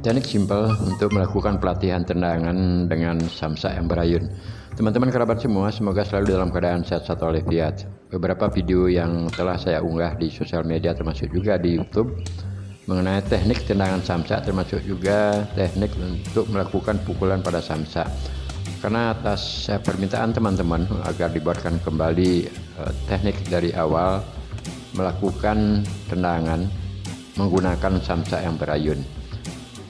Teknik simpel untuk melakukan pelatihan tendangan dengan samsak yang berayun. Teman-teman kerabat semua, semoga selalu dalam keadaan sehat walafiat. Beberapa video yang telah saya unggah di sosial media termasuk juga di YouTube mengenai teknik tendangan samsak, termasuk juga teknik untuk melakukan pukulan pada samsak. Karena atas permintaan teman-teman agar dibuatkan kembali teknik dari awal melakukan tendangan menggunakan samsak yang berayun.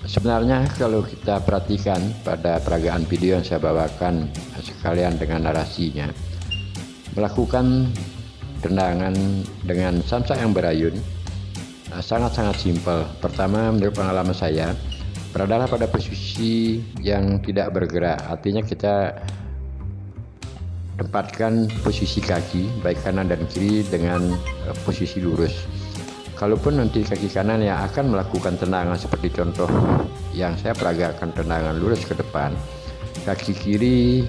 Sebenarnya kalau kita perhatikan pada peragaan video yang saya bawakan sekalian dengan narasinya, melakukan tendangan dengan samsak yang berayun sangat-sangat simpel. Pertama, menurut pengalaman saya, beradalah pada posisi yang tidak bergerak, artinya kita tempatkan posisi kaki baik kanan dan kiri dengan posisi lurus. Kalaupun nanti kaki kanan yang akan melakukan tendangan seperti contoh yang saya peragakan tendangan lurus ke depan, kaki kiri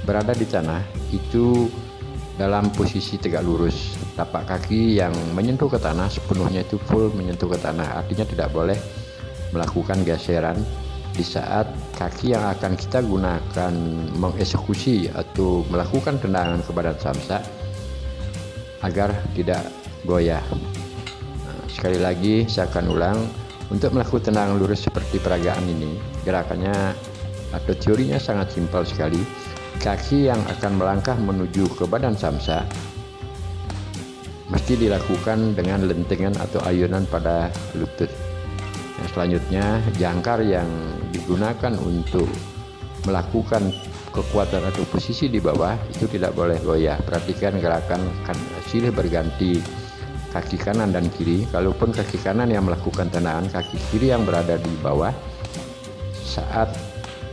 berada di tanah itu dalam posisi tegak lurus. Tapak kaki yang menyentuh ke tanah sepenuhnya itu full menyentuh ke tanah, artinya tidak boleh melakukan geseran di saat kaki yang akan kita gunakan mengeksekusi atau melakukan tendangan ke badan samsak agar tidak goyah. Sekali lagi saya akan ulang, untuk melakukan tendangan lurus seperti peragaan ini, gerakannya atau teorinya sangat simpel sekali. Kaki yang akan melangkah menuju ke badan samsak mesti dilakukan dengan lentingan atau ayunan pada lutut. Yang selanjutnya, jangkar yang digunakan untuk melakukan kekuatan atau posisi di bawah itu tidak boleh goyah. Perhatikan gerakan silih berganti kaki kanan dan kiri. Kalaupun kaki kanan yang melakukan tendangan, kaki kiri yang berada di bawah saat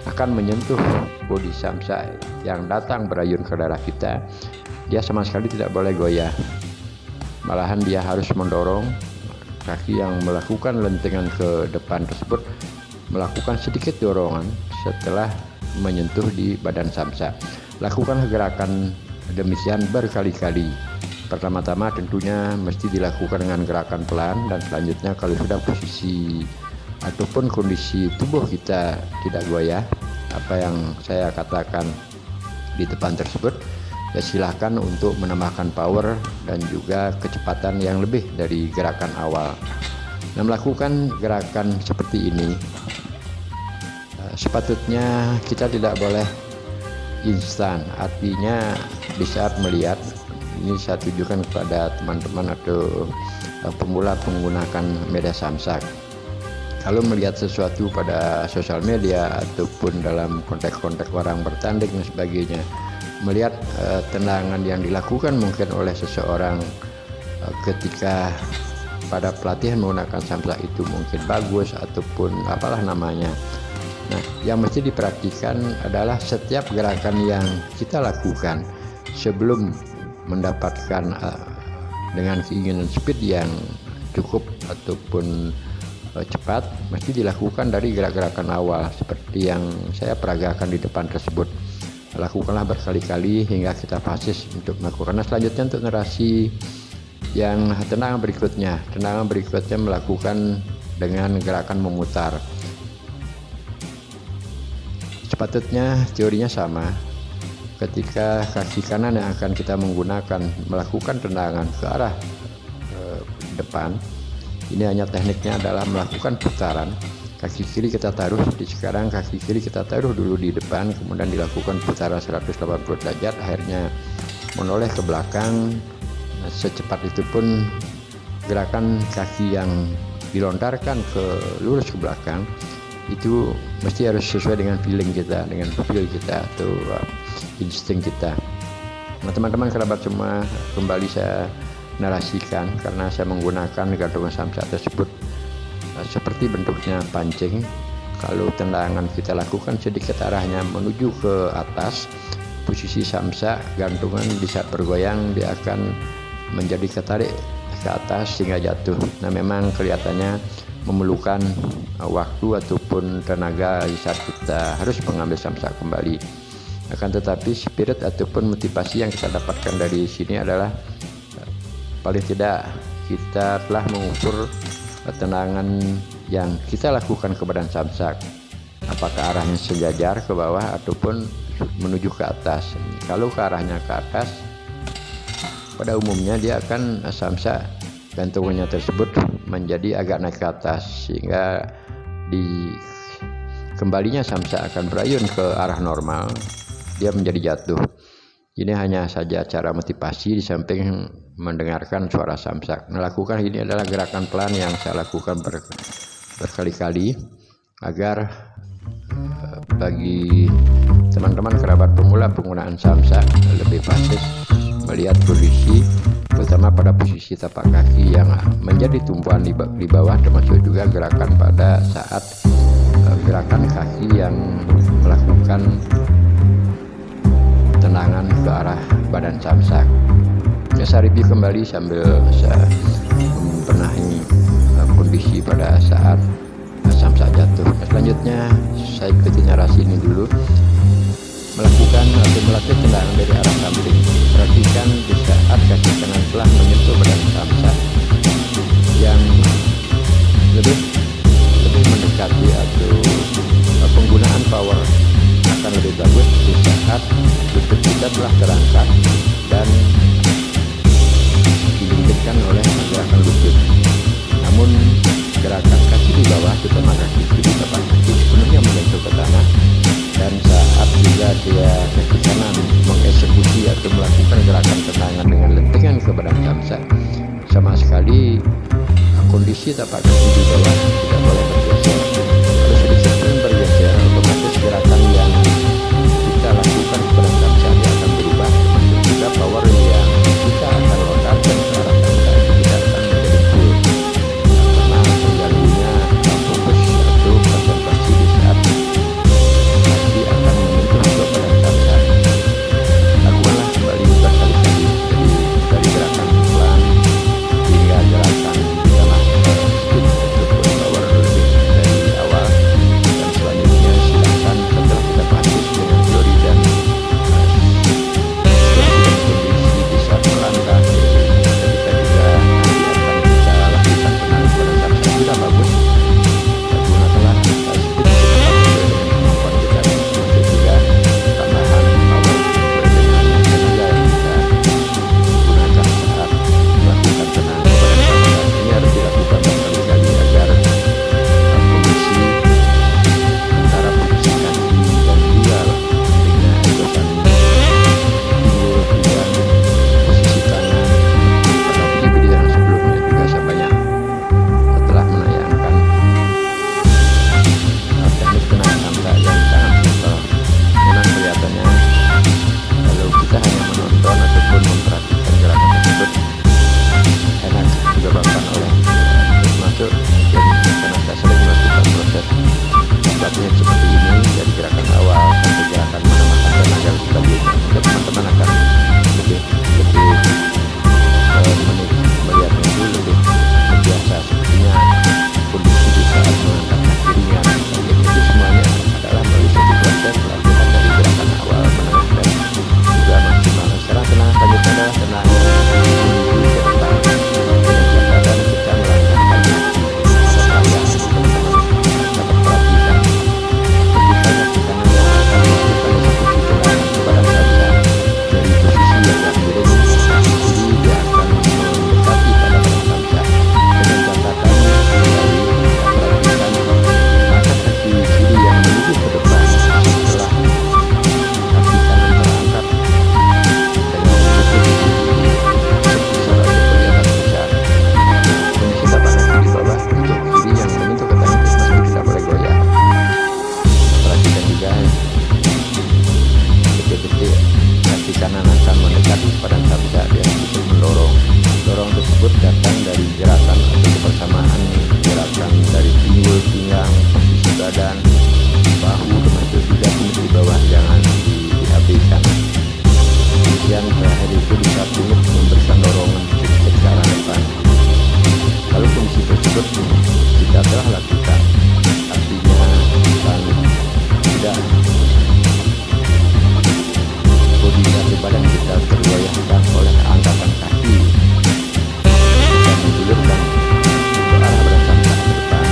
akan menyentuh bodi samsak yang datang berayun ke darah kita, dia sama sekali tidak boleh goyah. Malahan dia harus mendorong kaki yang melakukan lentingan ke depan tersebut, melakukan sedikit dorongan setelah menyentuh di badan samsak. Lakukan gerakan demikian berkali-kali. Pertama-tama tentunya mesti dilakukan dengan gerakan pelan, dan selanjutnya kalau sudah posisi ataupun kondisi tubuh kita tidak goyah, apa yang saya katakan di depan tersebut, ya silahkan untuk menambahkan power dan juga kecepatan yang lebih dari gerakan awal. Nah, melakukan gerakan seperti ini sepatutnya kita tidak boleh instan, artinya di saat melihat, ini saya tujukan kepada teman-teman atau pemula menggunakan media samsak. Kalau melihat sesuatu pada sosial media ataupun dalam konteks-konteks orang bertanding dan sebagainya, melihat tendangan yang dilakukan mungkin oleh seseorang ketika pada pelatihan menggunakan samsak itu mungkin bagus ataupun apalah namanya. Nah, yang mesti diperhatikan adalah setiap gerakan yang kita lakukan sebelum mendapatkan dengan keinginan speed yang cukup ataupun cepat, mesti dilakukan dari gerak-gerakan awal seperti yang saya peragakan di depan tersebut. Lakukanlah berkali-kali hingga kita fasis untuk melakukan. Selanjutnya untuk narasi yang tendangan berikutnya melakukan dengan gerakan memutar. Sepatutnya teorinya sama. Ketika kaki kanan yang akan kita menggunakan melakukan tendangan ke arah depan, ini hanya tekniknya adalah melakukan putaran. Kaki kiri kita taruh sekarang kaki kiri kita taruh dulu di depan, kemudian dilakukan putaran 180 derajat, akhirnya menoleh ke belakang. Secepat itu pun gerakan kaki yang dilontarkan ke lurus ke belakang itu mesti harus sesuai dengan feeling kita, dengan feel kita atau insting kita. Nah, teman-teman kerabat semua, kembali saya narasikan karena saya menggunakan gantungan samsak tersebut seperti bentuknya pancing. Kalau tendangan kita lakukan sedikit arahnya menuju ke atas, posisi samsak gantungan di saat bergoyang dia akan menjadi ketarik ke atas sehingga jatuh. Nah, memang kelihatannya memerlukan waktu ataupun tenaga di saat kita harus mengambil samsak kembali. Akan tetapi spirit ataupun motivasi yang kita dapatkan dari sini adalah paling tidak kita telah mengukur tendangan yang kita lakukan ke badan samsak, apakah arahnya sejajar ke bawah ataupun menuju ke atas. Kalau ke arahnya ke atas, pada umumnya dia akan samsak gantungannya tersebut menjadi agak naik ke atas, sehingga di kembalinya samsak akan berayun ke arah normal, dia menjadi jatuh. Ini hanya saja cara motivasi, di samping mendengarkan suara samsak. Melakukan ini adalah gerakan pelan yang saya lakukan berkali-kali agar bagi teman-teman kerabat pemula penggunaan samsak lebih pasti melihat kondisi, terutama pada posisi tapak kaki yang menjadi tumpuan di bawah, termasuk juga gerakan pada saat gerakan kaki yang melakukan tendangan ke arah badan samsak. Saya review kembali sambil saya membenahi kondisi pada saat samsak jatuh. Selanjutnya saya ikuti narasi ini dulu. Melakukan atau melatih tendangan dari arah samping. Perhatikan di saat kaki kanan telah menyentuh badan samsak yang lebih mendekati, atau penggunaan power akan lebih bagus di saat lutut kita telah terangkat dan dibingkitkan oleh gerakan lutut. Namun gerakan kaki di bawah, terutama kaki kiri, tapak kaki sepenuhnya menyentuh ke tanah, dan saat juga dia kaki kanan mengeksekusi atau melakukan gerakan tendangan dengan lentingan ke badan samsak, sama sekali kondisi tapak kaki di bawah tidak boleh bergeser. Kalau sedikit pun bergeser, otomatis gerakan yang kita lakukan ke badan samsak dia akan berubah, termasuk juga power yang kita akan lontarkan ke arah samsak itu tidak akan menjadi full, karena mengganggunya fokus atau konsentrasi di saat kaki akan menyentuh ke badan samsak. Lakukanlah kembali berkali-kali, jadi dari gerakan pelan hingga gerakan telah speed ataupun power lebih dari awal, dan selanjutnya silakan setelah kita praktis dengan teori dan kondisi di saat melangkah, kita juga nanti akan bisa lakukan tendangan pada samsak sudah bagus. Gunakanlah speed sesuai dengan kemampuan kita, termasuk juga tambahan power sesuai dengan tenaga yang kita gunakan saat melakukan tendangan pada samsak. Ini harus dilakukan berkali-kali agar kondisi antara posisi kaki dan juga dengan egosan pinggul dan posisi tangan pada video-video yang sebelumnya juga saya banyak telah menayangkan teknik tendangan samsak yang sangat simpel. Memang kelihatannya kalau kita hanya menonton ataupun memperhatikan gerakan tersebut enak digagalkan oleh termasuk karena saya sering melakukan proses latihan seperti ini dari gerakan awal sampai gerakan menambahkan tenaga dan sebagainya, sehingga teman-teman akan lebih melihatnya itu lebih terbiasa. Sepertinya kondisi di saat mengangkat kaki ringan dan sebagainya, itu semuanya adalah melalui satu proses latihan dari gerakan awal, menengah dan juga maksimal. Sekarang tendangan selanjutnya adalah tendangan menuju ke depan dengan catatan kita melangkahkan kaki pada perayaan. Teman-teman dapat perhatikan ketika kaki kanan yang akan melakukan eksekusi tendangan ke badan samsak dari posisi yang agak miring, kaki kiri dia akan mendekati pada badan samsak. Dengan catatan kembali kita perhatikan langkah kaki kiri yang menuju ke depan setelah kaki kanan terangkat dengan lutut sebesar atau kelihatan besar. Kondisi tapak kaki di bawah untuk kiri yang menyentuh ke tangan, termasuk tidak boleh goyah. Perhatikan juga detik-detik kaki kanan akan mendekati badan samsak, dia sedikit mendorong. Dorong tersebut datang dari gerakan atau kebersamaan gerakan dari pinggul, pinggang, posisi badan, bahu, termasuk juga tumit di bawah, jangan diabaikan. Kemudian terakhir itu di saat tumit memberikan dorongan sedikit ke arah depan. Kalau kondisi tersebut kita telah lakukan, artinya bukan tidak bodi atau badan kita tergoyahkan oleh angkatan kaki, kita menjulurkan ke arah badan samsak ke depan.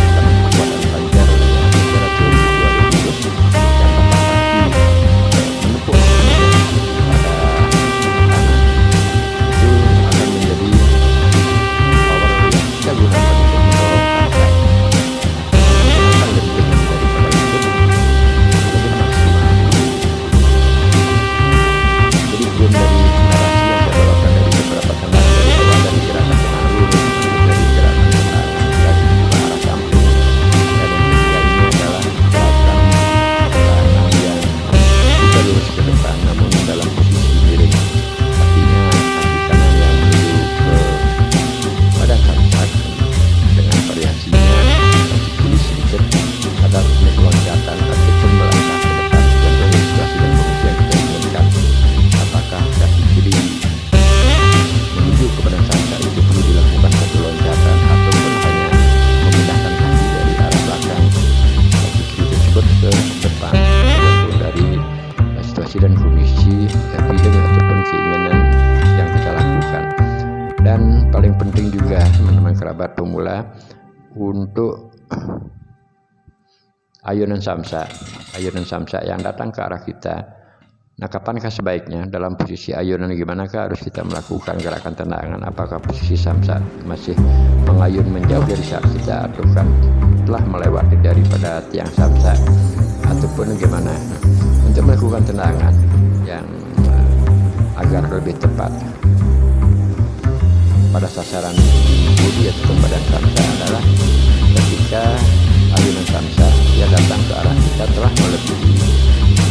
untuk ayunan samsa yang datang ke arah kita. Nah, kapankah sebaiknya dalam posisi ayunan, gimanakah harus kita melakukan gerakan tendangan? Apakah posisi samsa masih mengayun menjauh dari saat kita, atau kan telah melewati daripada tiang samsa, ataupun gimana? Untuk melakukan tendangan yang agar lebih tepat pada sasaran budi ataupun badan samsa adalah ketika ayunan samsa dia datang ke arah kita telah melebihi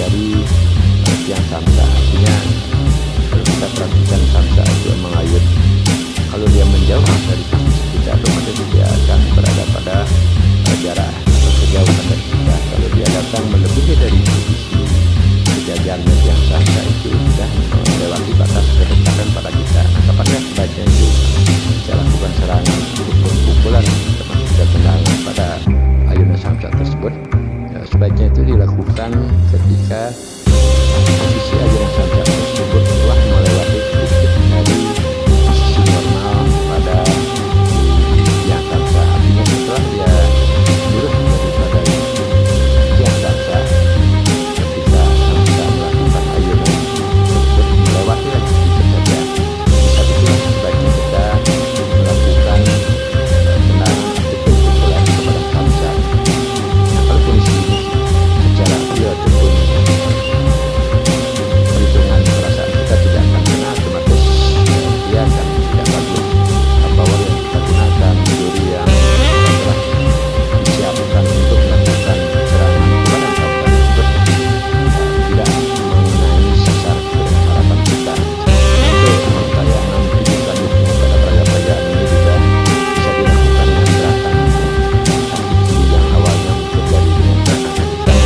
dari tiang samsa. Artinya kalau kita perhatikan samsa itu mengayun, kalau dia menjauh dari posisi kita, otomatis dia akan berada pada jarak atau kejauhan dari kita. Kalau dia datang melebihi dari posisi sejajarnya tiang samsa, itu sudah melewati batas kedekatan pada kita. Nah, kapan sebaiknya itu kita lakukan serangan ataupun pukulan termasuk juga tendangan pada ayunan samsa tersebut? Sebaiknya itu dilakukan ketika posisi ayunan samsa tersebut telah melewati sedikit dari posisi normal pada tiang samsa. Artinya setelah dia lurus daripada tiang samsa, ketika samsa melakukan ayunan tersebut melewati lagi sedikit saja, saat itulah sebaiknya kita melakukan tendangan ataupun pukulan kepada samsa. Nah, kalau kondisi ini secara real ataupun perhitungan perasaan kita tidak akan kena, otomatis dia akan tidak bagus. Power yang kita gunakan, teori yang telah disiapkan untuk melakukan serangan kepada samsa tersebut tidak mengenai sasar harapan kita. Untuk tayangan video selanjutnya pada perayaan ini juga bisa dilakukan dengan gerakan kaki kiri yang awalnya mungkin dari dengan gerakan kaki kanan,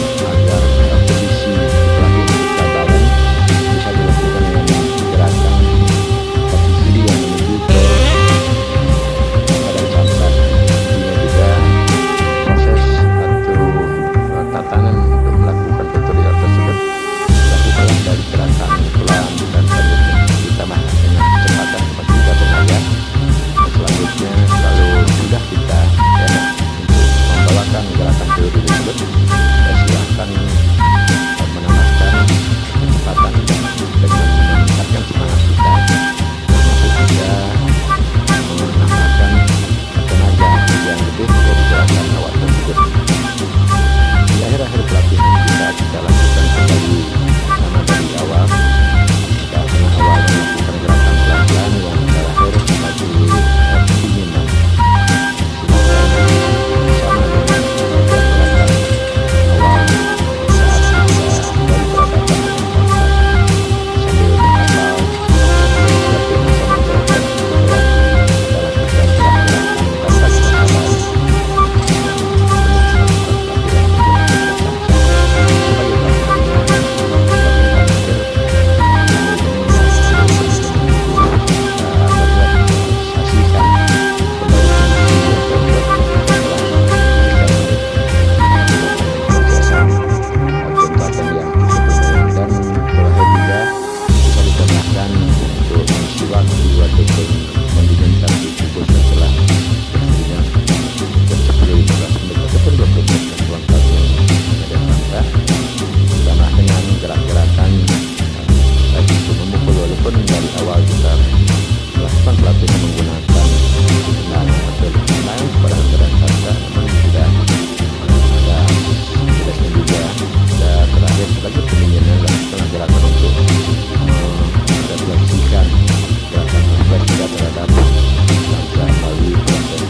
itu agar posisi pelatih kita balance bisa dilakukan dengan gerakan kaki kiri yang menuju ke badan samsa. Intinya juga proses atau tatanan untuk melakukan tutorial tersebut dilakukan dari gerakan pelan dan selanjutnya ditambah dengan kecepatan seperti juga tenaga. Dan selanjutnya kalau sudah kita enak untuk membawakan gerakan teori tersebut, silahkan menambahkan kecepatan dengan meningkatkan semangat kita, termasuk juga menambahkan tenaga yang lebih dari gerakan awal tersebut. Di akhir-akhir pelatihan kita lakukan kembali sama dari awal. Kita pernah awal melakukan gerakan pelan-pelan, yang terakhir bagi pendinginan. Silakan sama dengan gerakan awal saat kita baru berhadapan dengan samsa, sambil menghafal pelatihan sama gerakan tersebut. Kita lakukan gerakan tanpa sasaran yang penuh melakukan pelatihan menggunakan samsa sebagai pelatihan akhir saksikan kembali kondisi yang terbuat setelah 3 menit kebiasaan kegiatan yang cukup lumayan, dan terakhir juga bisa ditambahkan untuk mengisi waktu ataupun mendinginkan tubuh setelah berdirinya jam 10-15 menit ataupun 20 menit melakukan pelatihan medan samsa, ditambah dengan gerak-gerakan baik itu memukul, walaupun dari awal kita melakukan pelatihan menggunakan tendangan atau tendangan kepada medan samsa, namun sudah ada jelasnya juga. Dan terakhir sebagai pendinginan lakukan gerakan untuk merefleksikan gerakan refleks kita terhadap samsa melalui proses